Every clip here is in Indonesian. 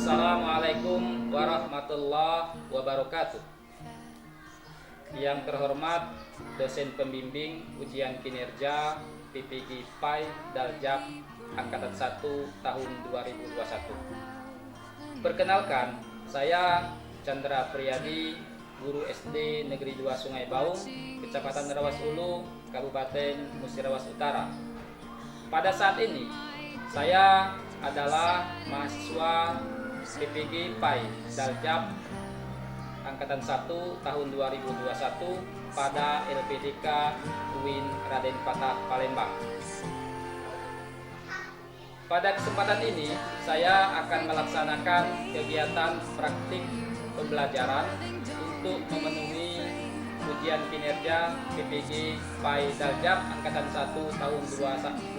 Assalamualaikum warahmatullahi wabarakatuh. Yang terhormat dosen pembimbing ujian kinerja PPG PAI Daljab Angkatan 1 tahun 2021. Perkenalkan, saya Chandra Priyadi, guru SD Negeri 2 Sungai Baung, Kecamatan Rawas Ulu, Kabupaten Musirawas Utara. Pada saat ini, saya adalah mahasiswa PPG PAI Daljab Angkatan 1 tahun 2021 pada LPDK UIN Raden Patah Palembang. Pada kesempatan ini, saya akan melaksanakan kegiatan praktik pembelajaran untuk memenuhi ujian kinerja PPG PAI Daljab Angkatan 1 tahun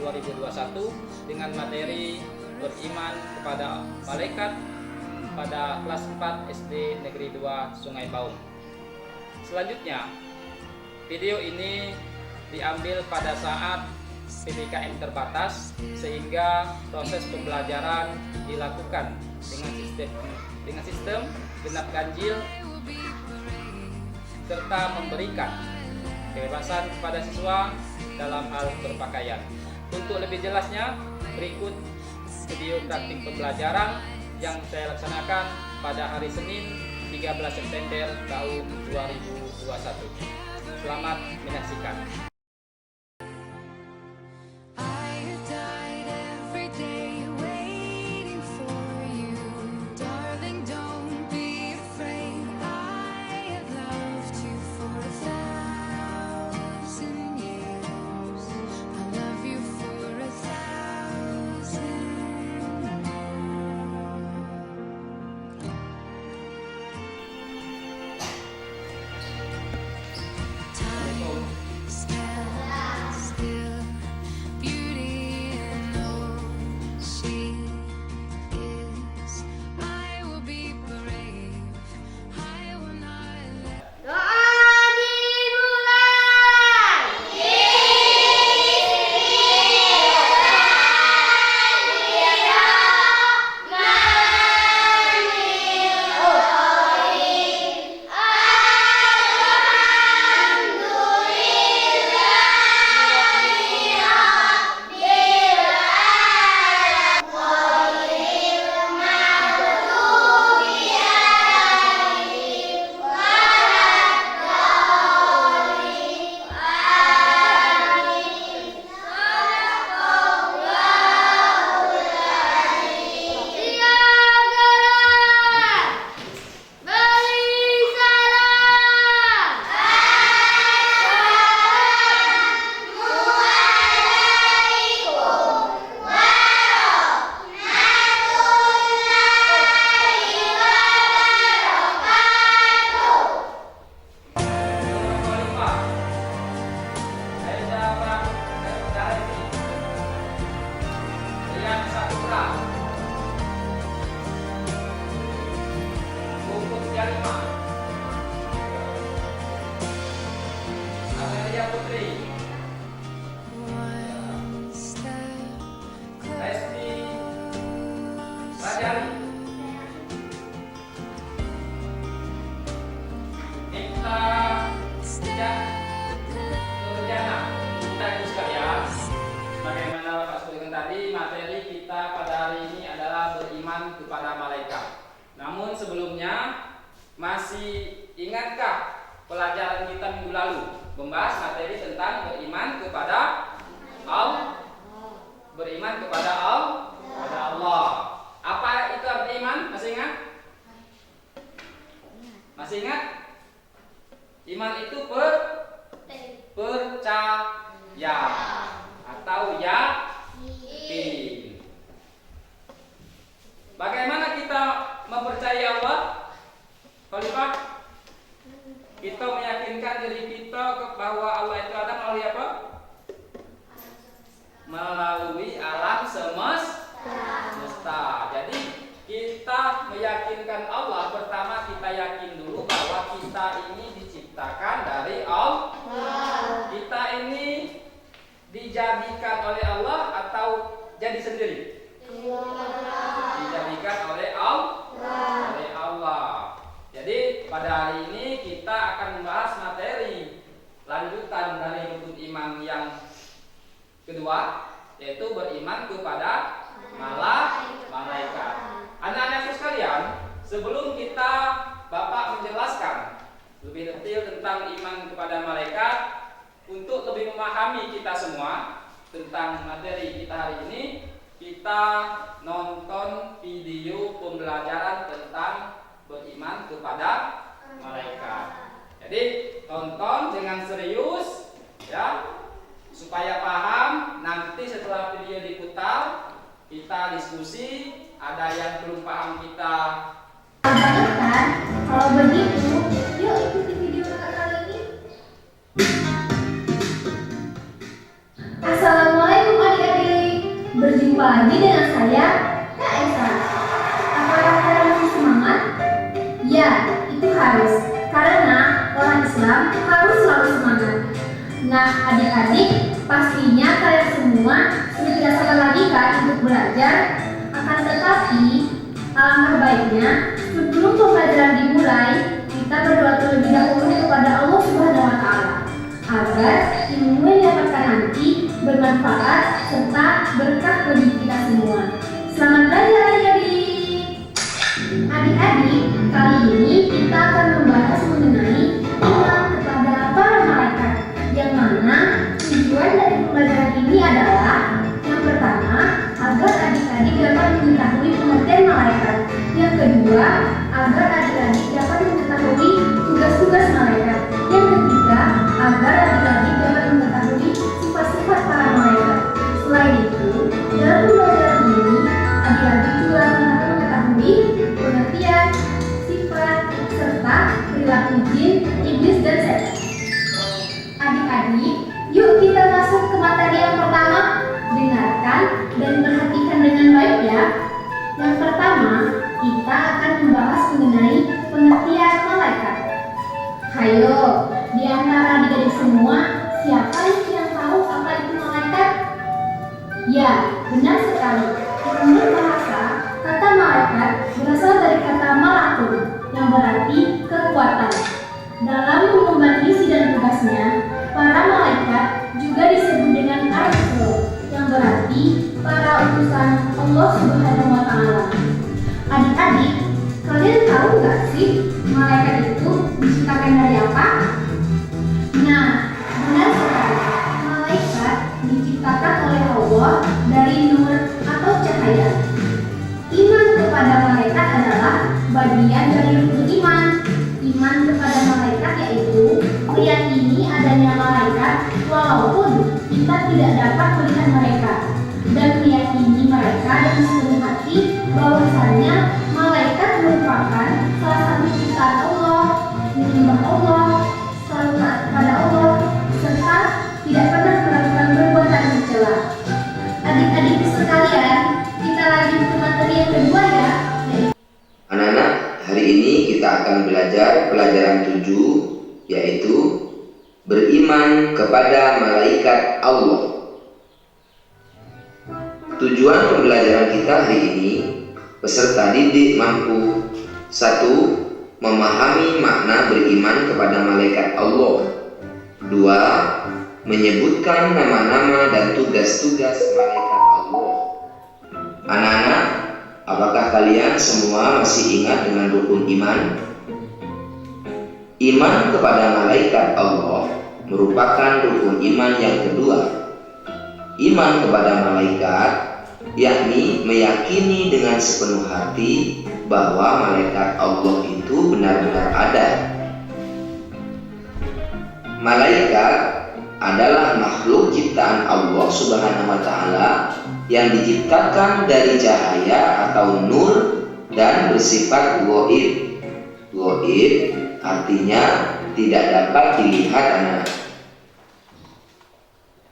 2021 dengan materi beriman kepada malaikat pada kelas 4 SD Negeri 2 Sungai Baung. Selanjutnya, video ini diambil pada saat PPKM terbatas sehingga proses pembelajaran dilakukan dengan sistem genap ganjil serta memberikan kebebasan kepada siswa dalam hal berpakaian. Untuk lebih jelasnya, berikut video praktik pembelajaran yang saya laksanakan pada hari Senin 13 September tahun 2021. Selamat menyaksikan. Materi kita pada hari ini adalah beriman kepada malaikat. Namun sebelumnya, masih ingatkah pelajaran kita minggu lalu membahas materi tentang beriman kepada Allah? Beriman kepada Allah. Apa itu arti iman? Masih ingat? Masih ingat? Iman itu percaya atau yakin. Bagaimana kita mempercayai Allah? Khalifah, kita meyakinkan diri kita bahwa Allah itu ada melalui apa? Melalui alam semesta. Jadi kita meyakinkan Allah, pertama kita yakin dulu bahwa kita ini diciptakan dari Allah. Kita ini dijadikan oleh Allah atau jadi sendiri? Dijadikan oleh Allah. pada hari ini kita akan membahas materi lanjutan dari rukun iman yang kedua, yaitu beriman kepada malaikat. Anak-anakku sekalian, sebelum kita Bapak menjelaskan lebih detail tentang iman kepada malaikat, untuk lebih memahami kita semua tentang materi kita hari ini, kita nonton video pembelajaran tentang beriman kepada malaikat. Jadi tonton dengan serius ya, supaya paham. Nanti setelah video diputar, kita diskusi. Ada yang belum paham kita. Kan? Kalau begitu, yuk ikuti video kakak kali ini. Assalamualaikum adik-adik. Berjumpa lagi dengan saya, Kak Esa. Apakah kalian masih semangat? Ya, itu harus. Karena orang Islam harus selalu semangat. Nah, adik-adik, pastinya kalian semua sudah tidak sabar lagi kan untuk belajar. Akan tetapi, alangkah baiknya sebelum pembelajaran dimulai, kita berdoa terlebih dahulu kepada Allah Subhanahu wa Ta'ala agar ilmu yang didapatkan nanti bermanfaat serta berkah bagi kita semua. Selamat belajar adik-adik. Adik-adik, kali ini kita akan membahas mengenai iman kepada para malaikat, yang mana tujuan dari pembelajaran ini adalah yang pertama, agar adik-adik dapat mengetahui pengertian malaikat. Yang kedua, agar adik-adik dapat mengetahui tugas-tugas malaikat. Yang ketiga, agar adik-adik dapat mengetahui sifat-sifat para malaikat. Selain itu, dalam pembelajaran ini, adik-adik juga akan mengetahui pengertian, sifat, serta perilaku jin, iblis, dan setan. Adik-adik, yuk kita masuk ke materi yang pertama. Dengarkan dan perhatikan dengan baik ya. Yang pertama, kita akan membahas mengenai pengertian malaikat. Hayo, di antara adik-adik semua, siapa yang tahu apa itu malaikat? Ya, benar sekali. Menurut bahasa, kata malaikat berasal dari kata malakun, yang berarti kekuatan. Dalam mengemban misi dan tugasnya, para malaikat juga disebut dengan arsul, yang berarti para utusan Allah Subhanahu wa Ta'ala. Adik-adik, kalian tahu nggak sih malaikat itu diciptakan dari apa? Nah, benar sekali. Malaikat diciptakan oleh Allah dari nur atau cahaya. Iman kepada malaikat adalah bagian dari rukun iman. Iman kepada malaikat yaitu meyakini adanya malaikat walaupun kita tidak dapat melihat mereka, dan meyakini mereka dengan sepenuh hati bahwasanya malaikat merupakan salah satu ciptaan Allah, menyembah Allah, selalu taat kepada Allah, serta tidak pernah melakukan perbuatan tercela. Adik-adik sekalian, kita lanjut ke materi yang kedua ya. Anak-anak, hari ini kita akan belajar pelajaran 7, yaitu beriman kepada malaikat Allah. Tujuan pembelajaran kita hari ini, peserta didik mampu 1. Memahami makna beriman kepada malaikat Allah. 2. Menyebutkan nama-nama dan tugas-tugas malaikat Allah. Anak-anak, apakah kalian semua masih ingat dengan rukun iman? Iman kepada malaikat Allah merupakan rukun iman yang kedua. Iman kepada malaikat yakni meyakini dengan sepenuh hati bahwa malaikat Allah itu benar-benar ada. Malaikat adalah makhluk ciptaan Allah Subhanahu wa Ta'ala yang diciptakan dari cahaya atau nur dan bersifat ghaib. Ghaib artinya tidak dapat dilihat anak.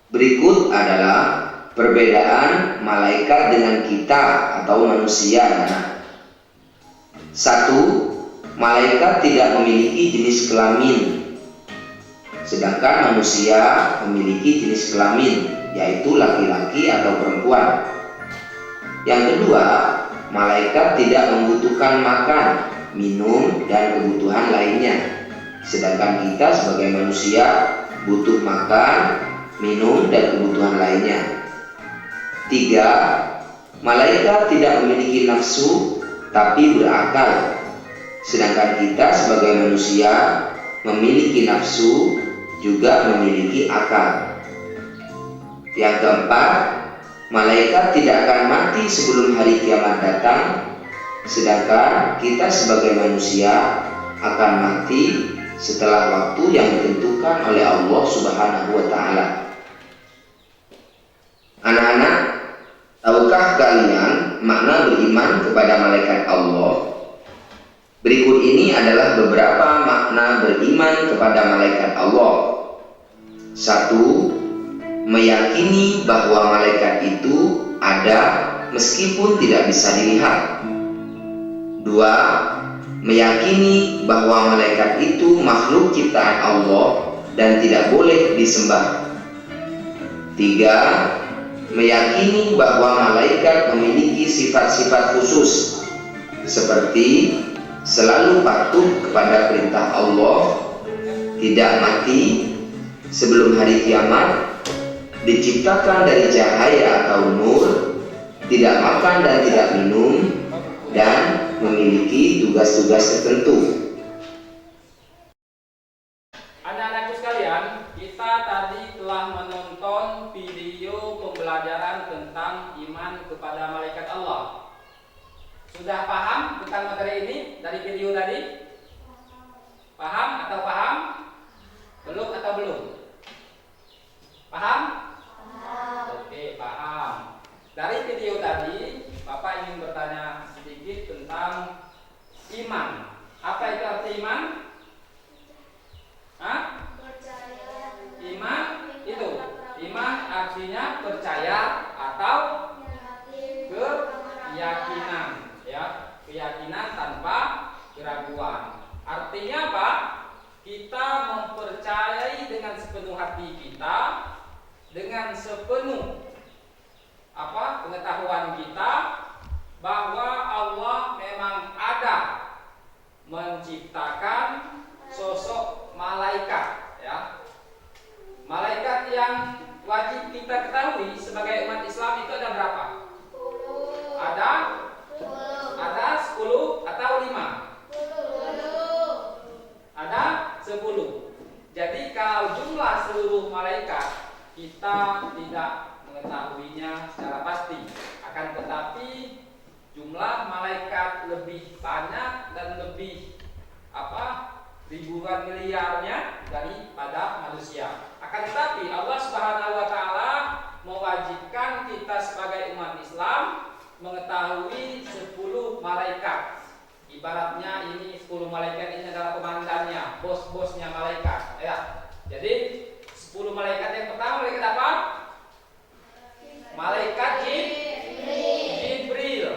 Berikut adalah perbedaan malaikat dengan kita atau manusia anak. 1. Malaikat tidak memiliki jenis kelamin, sedangkan manusia memiliki jenis kelamin, yaitu laki-laki atau perempuan. Yang kedua, malaikat tidak membutuhkan makan, minum, dan kebutuhan lainnya. Sedangkan kita sebagai manusia butuh makan, minum, dan kebutuhan lainnya. 3. Malaikat tidak memiliki nafsu tapi berakal. Sedangkan kita sebagai manusia memiliki nafsu juga memiliki akal. Yang keempat, malaikat tidak akan mati sebelum hari kiamat datang, sedangkan kita sebagai manusia akan mati setelah waktu yang ditentukan oleh Allah Subhanahu wa Ta'ala. Anak-anak, tahukah kalian makna beriman kepada malaikat Allah? Berikut ini adalah beberapa makna beriman kepada malaikat Allah. 1. Meyakini bahwa malaikat itu ada meskipun tidak bisa dilihat. 2. Meyakini bahwa malaikat itu makhluk ciptaan Allah dan tidak boleh disembah. 3. Meyakini bahwa malaikat memiliki sifat-sifat khusus seperti selalu patuh kepada perintah Allah, tidak mati sebelum hari kiamat, diciptakan dari cahaya atau nur, tidak makan dan tidak minum, dan memiliki tugas-tugas tertentu. Anak-anakku sekalian, kita tadi telah menonton video pembelajaran tentang iman kepada malaikat Allah. Sudah paham tentang materi ini dari video tadi? Paham atau paham? Belum atau belum? Paham? Oke, paham. Dari video tadi, Bapak ingin bertanya sedikit tentang iman. Apa itu arti iman? Hah? Iman itu. Iman artinya percaya atau keyakinan, ya. Keyakinan tanpa keraguan. Artinya apa? Kita mempercayai dengan sepenuh hati kita, dengan sepenuh pengetahuan kita bahwa Allah memang ada menciptakan sosok malaikat, ya. Malaikat yang wajib kita ketahui sebagai umat Islam itu ada berapa? Ada 10 atau 5? Ada 10. Jadi kalau jumlah seluruh malaikat kita tidak mengetahuinya secara pasti. Akan tetapi jumlah malaikat lebih banyak dan lebih ribuan miliarnya daripada manusia. Akan tetapi Allah Subhanahu wa Ta'ala mewajibkan kita sebagai umat Islam mengetahui 10 malaikat. Ibaratnya ini 10 malaikat ini adalah komandannya, bos-bosnya malaikat, ya. Jadi 10 malaikat yang pertama malaikat apa? Malaikat Jibril.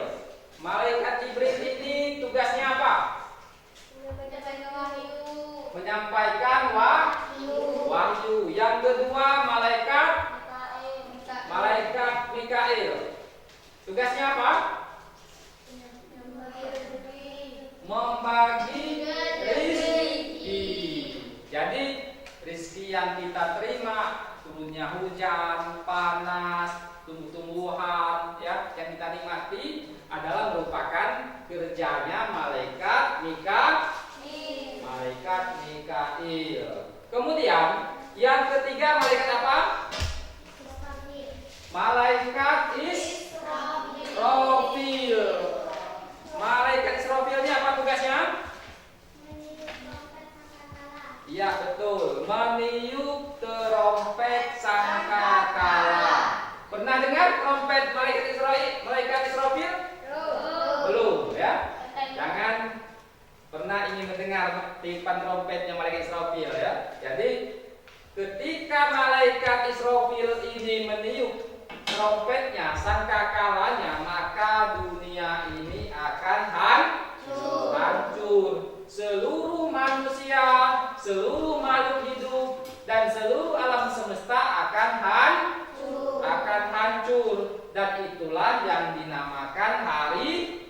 Malaikat Jibril ini tugasnya apa? Menyampaikan wahyu. Yang kedua malaikat Mikail. Tugasnya apa? Membagi rezeki. Jadi rezeki yang kita terima, turunnya hujan, panas, tumbuh-tumbuhan, ya, yang kita nikmati adalah merupakan kerjanya malaikat Mikail. Kemudian yang ketiga malaikat apa? Malaikat Israfil. Malaikat Israfil ini apa tugasnya? Iya, betul. Meniup terompet sangkakala. Pernah dengar trompet malaikat Israfil? Belum, ya. Jangan pernah ingin mendengar tiupan trompetnya malaikat Israfil, ya. Jadi ketika malaikat Israfil ini meniup trompetnya, sangkakalanya, maka dunia ini akan hancur. Seluruh manusia, seluruh makhluk hidup, dan seluruh alam semesta akan hancur. Dan itulah yang dinamakan hari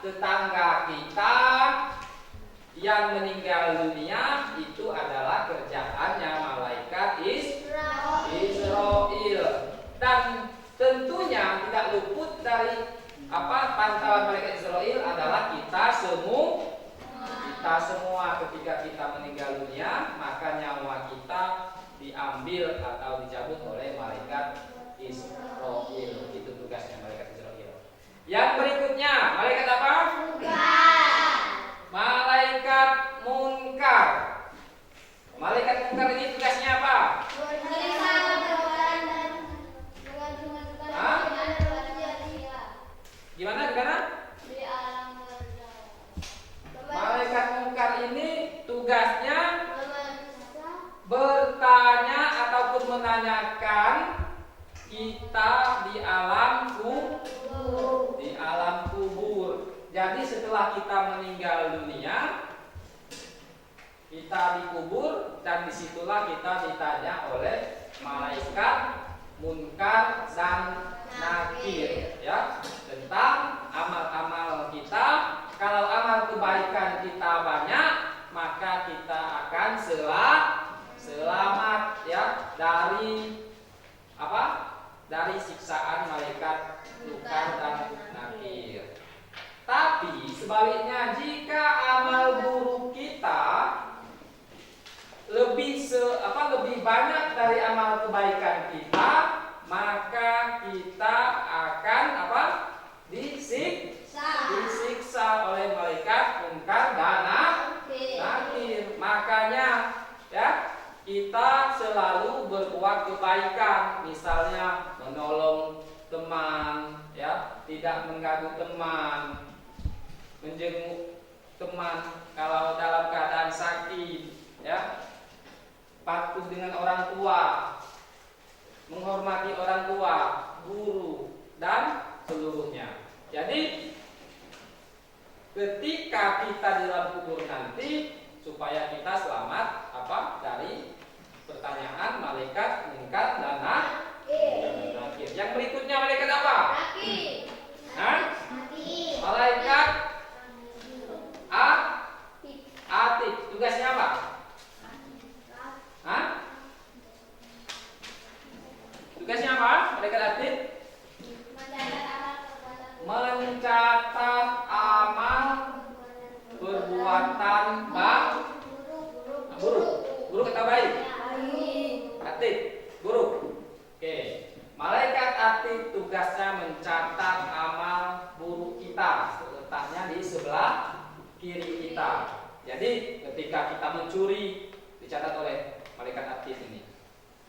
tetangga kita yang meninggal dunia itu adalah kerjaannya malaikat Israel. Dan tentunya tidak luput dari pantauan malaikat Israel adalah kita semua ketika kita meninggal dunia, maka nyawa kita diambil atau dicabut oleh malaikat Israel. Itu tugasnya malaikat Israel. Yang berikutnya, malaikat apa? Malaikat munkar. Malaikat munkar ini tugasnya apa? Gimana? Malaikat munkar ini tugasnya bertanya ataupun menanyakan kita di alam kubur. Jadi setelah kita meninggal dunia, kita dikubur dan disitulah kita ditanya oleh malaikat munkar dan nakir, ya, tentang amal-amal kita. Kalau amal kebaikan kita banyak, maka kita akan selamat, ya, dari dari siksaan malaikat munkar dan nakir. Tapi sebaliknya, jika amal buruk kita lebih banyak dari amal kebaikan kita, maka kita akan disiksa oleh malaikat munkar dan nakir. Makanya, ya, kita selalu berbuat kebaikan, misalnya menolong teman, ya, tidak mengganggu teman, menjenguk teman kalau dalam keadaan sakit, ya, patuh dengan orang tua, menghormati orang tua, guru, dan seluruhnya. Jadi ketika kita di dalam kubur nanti, supaya kita selamat dari pertanyaan malaikat munkar dan nakir. Yang berikutnya malaikat apa? Malaikat Atid. Tugasnya apa? Tugasnya apa? Malaikat Atid mencatat amal perbuatan buruk atau baik? Atid, buruk. Oke. Malaikat Atid tugasnya mencatat amal buruk kita, letaknya di sebelah kiri kita. Jadi ketika kita mencuri, dicatat oleh malaikat Atid ini.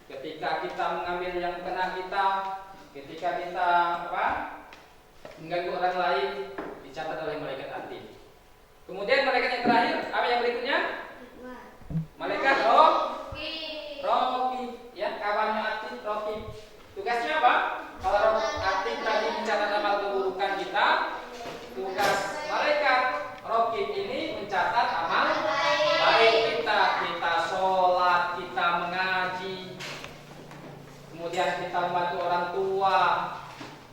Ketika kita mengambil yang kena kita, ketika kita mengganggu orang lain, dicatat oleh malaikat Atid. Kemudian malaikat yang terakhir, apa yang berikutnya? Malaikat Raqib, ya, kawannya Atid, Raqib. Tugasnya apa? Kalau Atid tadi mencatat amal keburukan kita, tugas malaikat Raqib ini mencatat amal baik kita. Kita sholat, kita mengaji, kemudian kita membantu orang tua.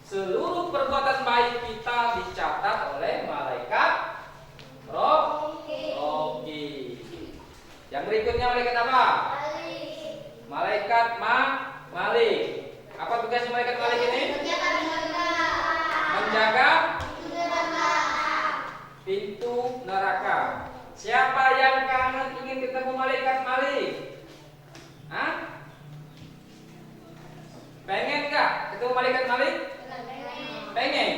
Seluruh perbuatan baik kita dicatat oleh malaikat Raqib. Yang berikutnya malaikat apa? Malaikat Malik. Apa tugasnya malaikat Malik ini? Menjaga pintu neraka. Siapa yang kangen ingin ketemu malaikat Malik? Pengen nggak ketemu malaikat Malik? Pengen.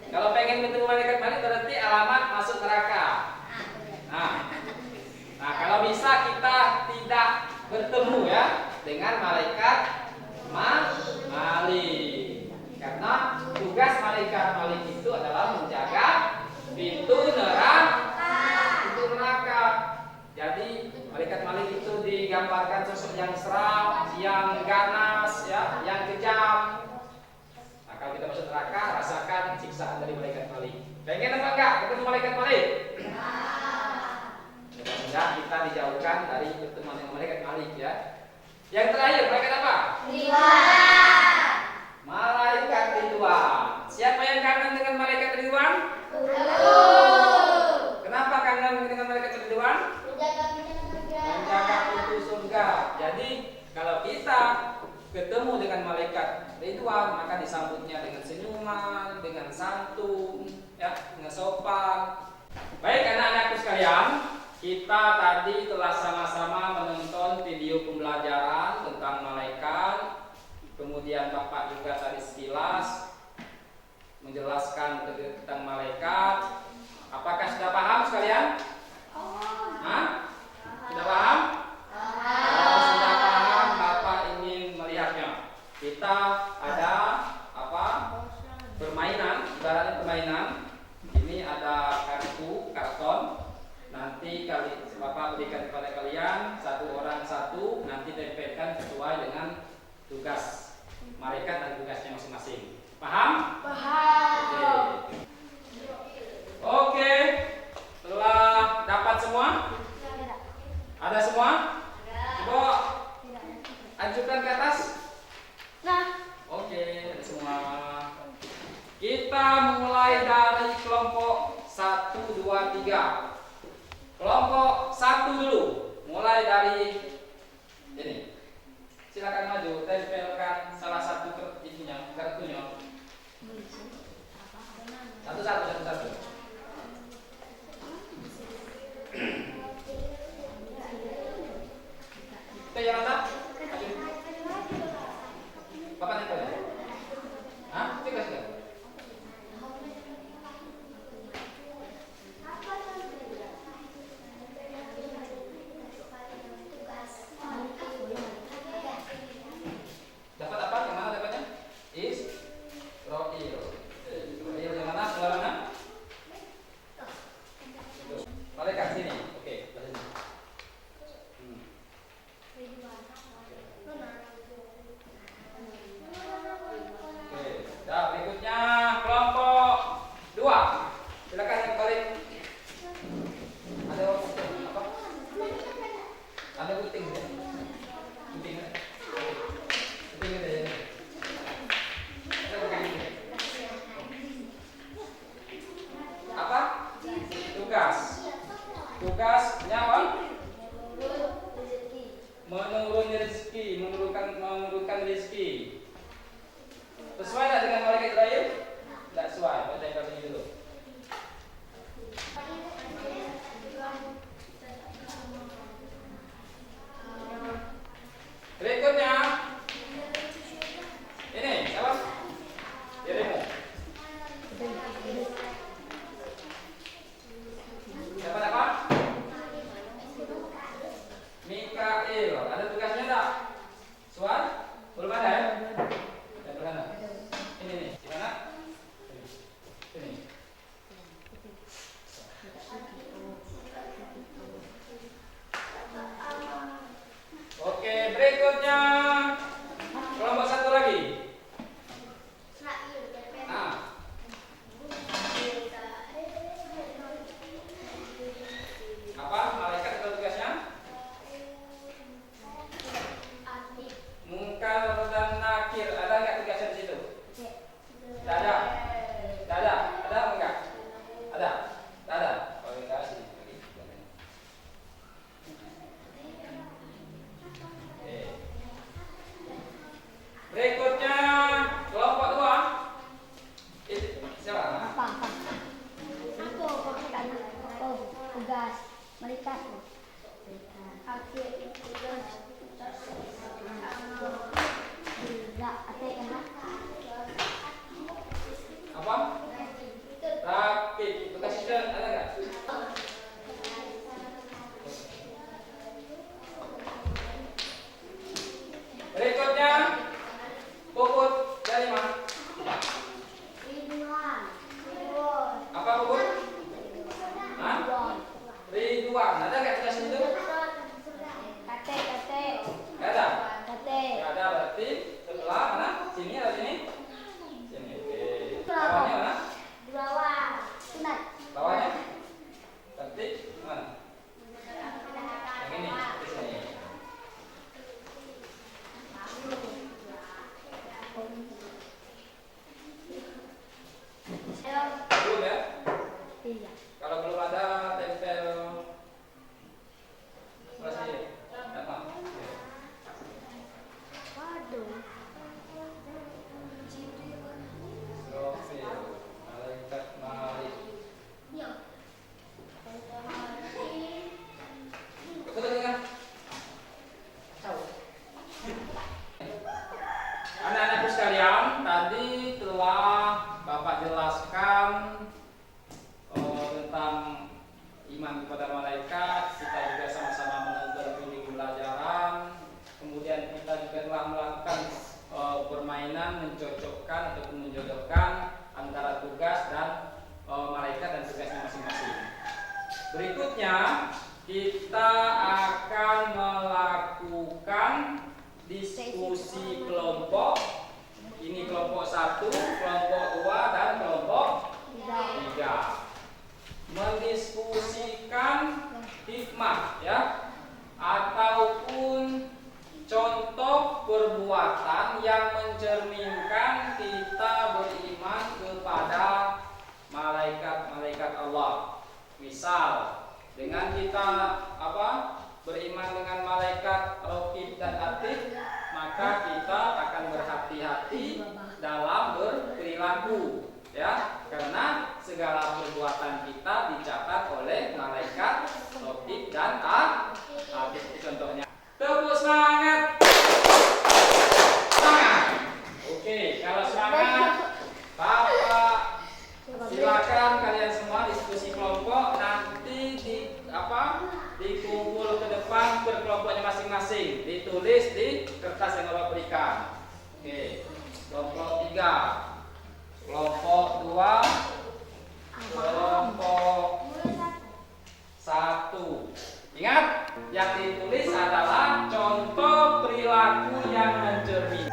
Kalau pengen ketemu malaikat Malik berarti alamat masuk neraka. Nah, kalau bisa kita tidak bertemu, ya, dengan malaikat Malik. Karena tugas malaikat Malik itu adalah menjaga pintu neraka. Jadi malaikat Malik itu digambarkan sosok yang seram, yang ganas, ya, yang kejam. Nah, kalau kita masuk neraka, rasakan siksaan dari malaikat Malik. Pengen apa enggak ketemu malaikat Malik? Mudah-mudahan kita dijauhkan dari pertemuan dengan malaikat Malik, ya. Yang terakhir, malaikat apa? Malaikat Ridwan. Siapa yang kangen dengan malaikat Ridwan? tentang malaikat. Apakah sudah paham sekalian? Hah? Sudah paham? Kalau sudah paham, Bapak ingin melihatnya. Kita ada apa? Permainan, ibaratnya permainan. Ini ada karton. Nanti Bapak berikan kepada kalian satu orang satu. Nanti tempelkan sesuai dengan tugas malaikat dan tugasnya masing-masing. Paham? Paham. Oke. Setelah dapat semua? Ada semua? Coba ajukan ke atas. Nah, Oke, ada semua. Kita mulai dari kelompok 1, 2, 3. Kelompok 1 dulu. Mulai dari ini. Silakan maju, tempelkan salah satu kartunya. Satu-satu. Oke, Yolanda. Maju. Bapak tempel ya? Hah? Tiga. Dapat apa? Yang mana dapatnya? Israil. Israil yang mana? Sebelah mana? Malaikat sini. Oke, sebelah sini. Oke, dah berikutnya kelompok 2. Silakan yang balik. Ada apa? Ada puting ya? Puting ya? Puting ada ya? Ada puting ya? Apa? Tugasnya apa? Menurunkan rezeki. Sesuai tak dengan malaikat Israel? Tidak sesuai. Baca yang sini dulu. Berikutnya ini siapa? Dirimu. Dapat apa? Mikael. Ada tugasnya tak? Suan? Belum ada ya? Ya, belum ada. Ini nih, di mana? Ini. Oke, berikutnya kelompok 1 lagi. Nah, apa malaikat itu tugasnya? Mungkar dan nakir. Ada nggak tugasnya di situ? Tidak ada. Tidak ada. Ada apa enggak? Ada. Tidak ada. Oh, enggak sih. Oke. Berikutnya kelompok 2. Siapa? apa? Tugas malaikat. Apa? Rakit. Tugas itu ada nggak? Berikutnya puput dari mana? Apa puput? Hah? Ridwan. Ada nggak tugas itu? Nggak ada. Nggak ada berarti sebelah mana? Sini atau sini? Sini. Oke. Bawahnya mana? Bawahnya? Berarti mana? Yang ini. Di sini. Belum ya? Kalau belum ada tempel sebelah sini. Profil malaikat Malik. Betul kan? Anak-anakku sekalian, tadi telah Bapak jelaskan menjelaskan tentang iman kepada malaikat. Kita juga sama-sama menonton video pembelajaran. Kemudian kita juga telah melakukan permainan mencocokkan ataupun menjodohkan antara tugas dan malaikat dan tugasnya masing-masing. Berikutnya kita akan melakukan diskusi kelompok. Ini kelompok 1, kelompok 2, dan kelompok 3. Mendiskusikan hikmah ya, ataupun contoh perbuatan yang mencerminkan kita beriman kepada malaikat-malaikat Allah. Misal dengan kita beriman dengan malaikat Raqib dan Atid, maka kita akan berhati-hati dalam berperilaku ya, karena segala perbuatan kita dicatat oleh malaikat Raqib dan Atid. Contohnya, tepuk semangat. Semangat. Oke, kalau semangat, Bapak silakan kalian semua diskusi kelompok, nanti dikumpul ke depan ke kelompoknya masing-masing, ditulis di kertas yang Bapak berikan. Oke, kelompok 3, kelompok 2, kelompok 1. Ingat, yang ditulis adalah contoh perilaku yang mencerminkan.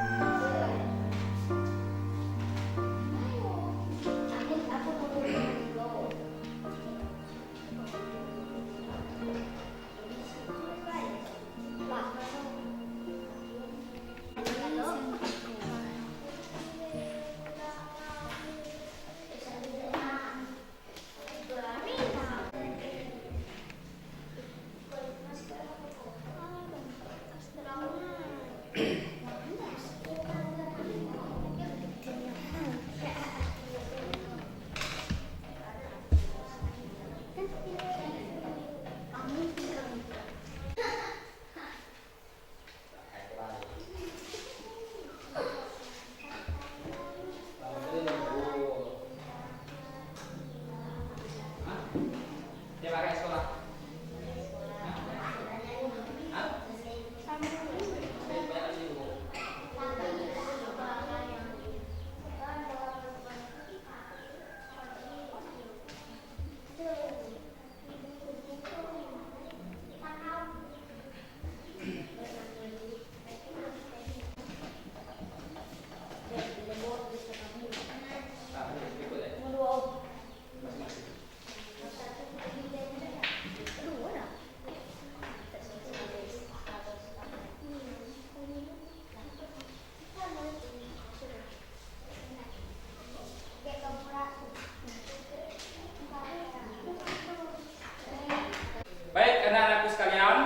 Baik, anak-anakku sekalian,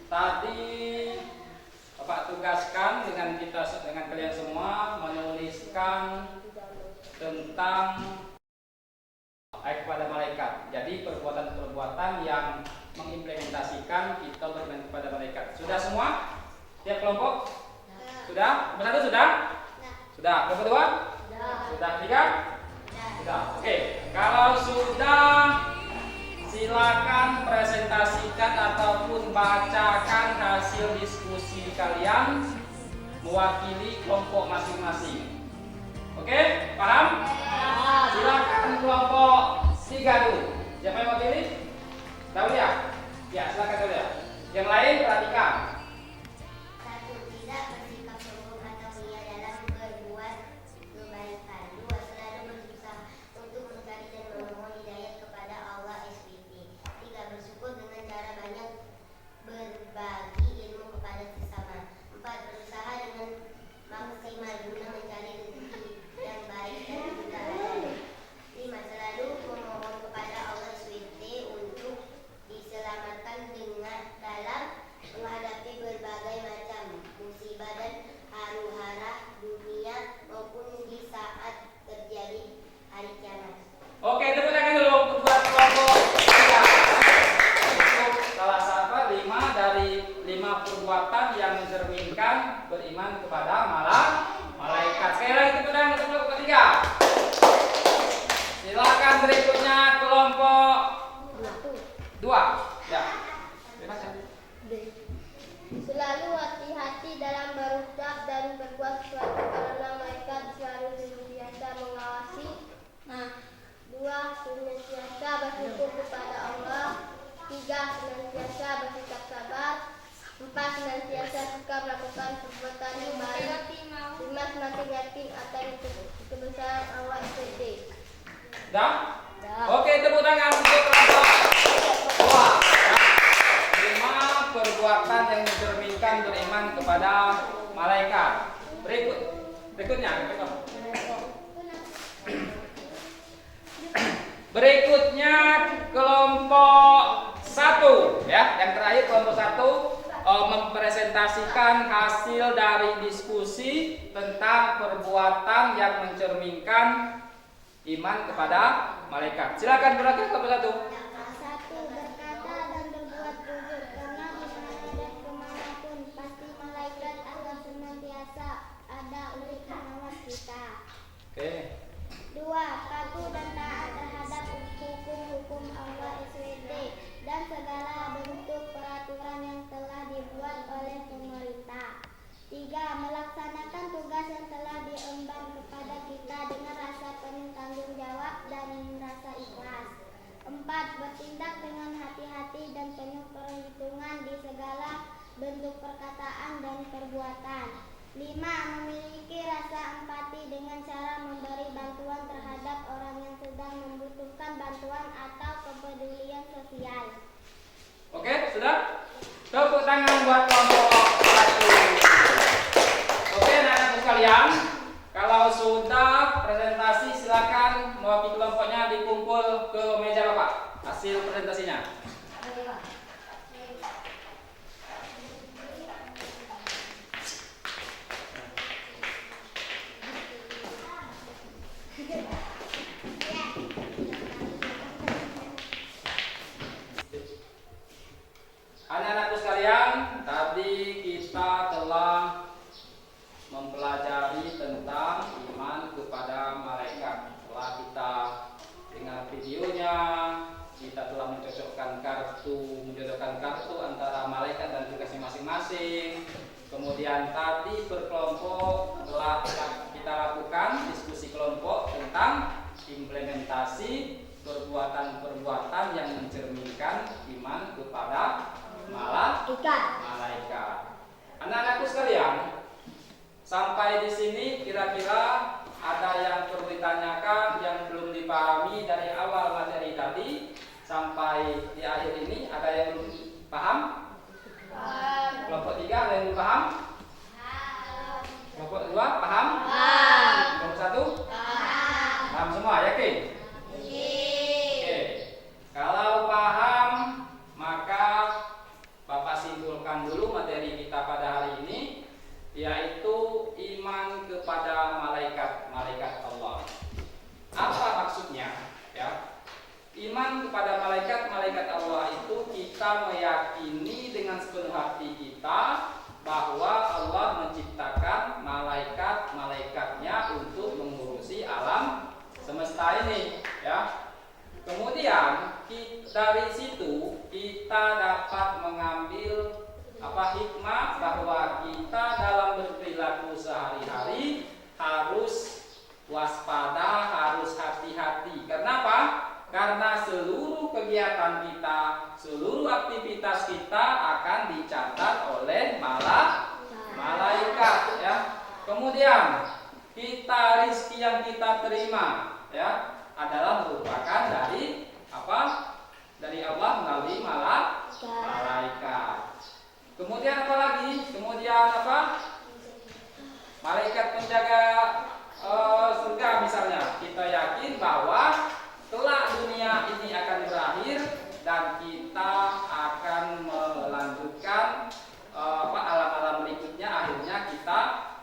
tadi Bapak tugaskan dengan kalian semua menuliskan tentang kepada malaikat. Jadi perbuatan-perbuatan yang mengimplementasikan kita beriman kepada malaikat. Sudah semua? Tiap kelompok? Sudah? Kelompok 1 sudah? Sudah. Kelompok 2? Sudah. 3? Sudah. Oke. Kalau sudah, silakan presentasikan ataupun bacakan hasil diskusi kalian mewakili kelompok masing-masing. Oke, paham? Silakan kelompok 3 dulu. Siapa yang mewakili? Tahu ya? Ya, silakan dulu ya. Yang lain perhatikan. 1. Tidak bersikap sombong atau ria dalam berbuat kebaikan. 2. Selalu berusaha untuk mencari dan memohon hidayah kepada Allah SWT. 3. Bersyukur dengan cara banyak berbagi ilmu kepada sesama. 4. Berusaha dengan maksimal guna mencari rezeki yang baik dan juga halal. 5. Selalu memohon kepada Silakan berikutnya kelompok 2. Ya. Bebas ya. Selalu hati-hati dalam berucap dan berbuat sesuatu karena malaikat selalu senantiasa mengawasi. 2. Senantiasa bersyukur kepada Allah. 3. Senantiasa bersikap sabar. 4. Senantiasa suka melakukan perbuatan yang baik. 5. Semakin yakin akan kebesaran Allah SWT. Dah? Oke, tepuk tangan untuk kelompok 2. Ya. 5 perbuatan yang mencerminkan beriman kepada malaikat. Berikutnya. Berikutnya kelompok 1, ya. Yang terakhir kelompok 1 mempresentasikan hasil dari diskusi tentang perbuatan yang mencerminkan iman kepada malaikat. Silakan berangkat kelompok 1. 1. Berkata dan berbuat jujur, karena di mana dan kemanapun pasti malaikat akan senantiasa ada untuk mengawasi kita. Oke. 2. Patuh dan taat terhadap hukum-hukum Allah SWT dan segala bentuk peraturan yang telah dibuat oleh pemerintah. 3. Melaksanakan tugas yang telah diemban kepada kita dengan rasa penuh tanggung jawab dan rasa ikhlas. 4. Bertindak dengan hati-hati dan penuh perhitungan di segala bentuk perkataan dan perbuatan. 5. Memiliki rasa empati dengan cara memberi bantuan terhadap orang yang sedang membutuhkan bantuan atau kepedulian sosial. Oke, sudah? Tepuk tangan buat kelompok 1. Oke, anak-anak sekalian, kalau sudah presentasi silakan mewakili kelompoknya dikumpul ke meja Bapak. Hasil presentasinya. Anak-anakku sekalian, tadi kita telah mempelajari tentang iman kepada malaikat. Setelah kita dengar videonya, kita telah mencocokkan kartu antara malaikat dan tugasnya masing-masing. Kemudian tadi berkelompok telah kita lakukan diskusi kelompok tentang implementasi perbuatan-perbuatan yang mencerminkan iman kepada malaikat. Anak-anakku sekalian, sampai di sini kira-kira ada yang perlu ditanyakan yang belum dipahami dari awal materi tadi sampai di akhir ini? Ada yang belum paham? Kelompok 3 ada yang belum paham? Kelompok 2 paham? Kelompok 1? Paham semua, yakin? Oke. Kalau paham, maka Bapak simpulkan dulu materi kita pada hari ini, yaitu iman kepada malaikat Allah. Apa maksudnya? Ya, iman kepada malaikat Allah itu kita meyakini dengan sepenuh hati kita bahwa Allah menciptakan malaikat-malaikatnya untuk mengurusi alam semesta ini. Ya. Kemudian dari situ kita dapat mengambil hikmah bahwa kita dalam berperilaku sehari-hari harus waspada, harus hati-hati. Kenapa? Karena seluruh kegiatan kita, seluruh aktivitas kita akan dicatat oleh malaikat. Ya. Kemudian rezeki yang kita terima, ya, adalah merupakan dari Dari Allah melalui malaikat. Kemudian apa lagi? Kemudian malaikat penjaga surga misalnya. Kita yakin bahwa kelak dunia ini akan berakhir dan kita akan melanjutkan alam-alam berikutnya. Akhirnya kita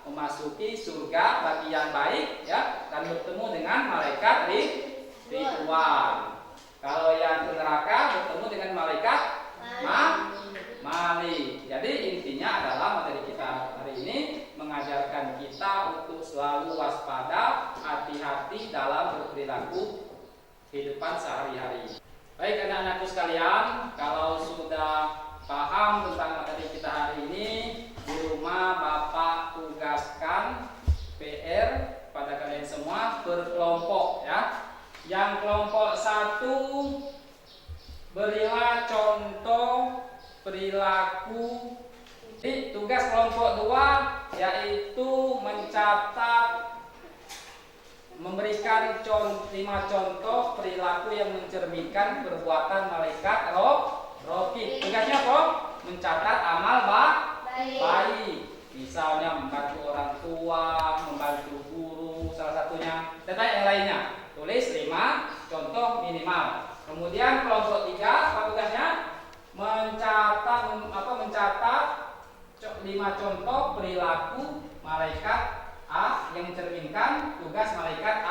memasuki surga bagi yang baik, ya, dan bertemu dengan malaikat ridwan. kehidupan sehari-hari. Baik anak-anakku sekalian, kalau sudah paham tentang materi kita hari ini, di rumah Bapak tugaskan PR pada kalian semua berkelompok ya. Yang kelompok 1, berilah contoh perilaku. Jadi tugas kelompok 2 yaitu mencatat, memberikan 5 contoh perilaku yang mencerminkan perbuatan malaikat Raqib. Tugasnya apa? Mencatat amal baik. Misalnya membantu orang tua, membantu guru, salah satunya. Dan yang lainnya. Tulis 5 contoh minimal. Kemudian kelompok 3 apa tugasnya? Mencatat 5 contoh perilaku malaikat yang mencerminkan tugas malaikat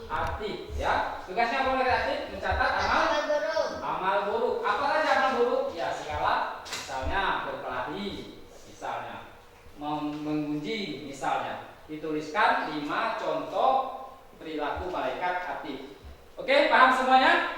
Atif ya. Tugasnya apa malaikat Atif? Mencatat amal buruk. Apa saja amal buruk? Ya segala, misalnya berkelahi, misalnya mengunjing, misalnya. Dituliskan 5 contoh perilaku malaikat Atif. Oke, paham semuanya?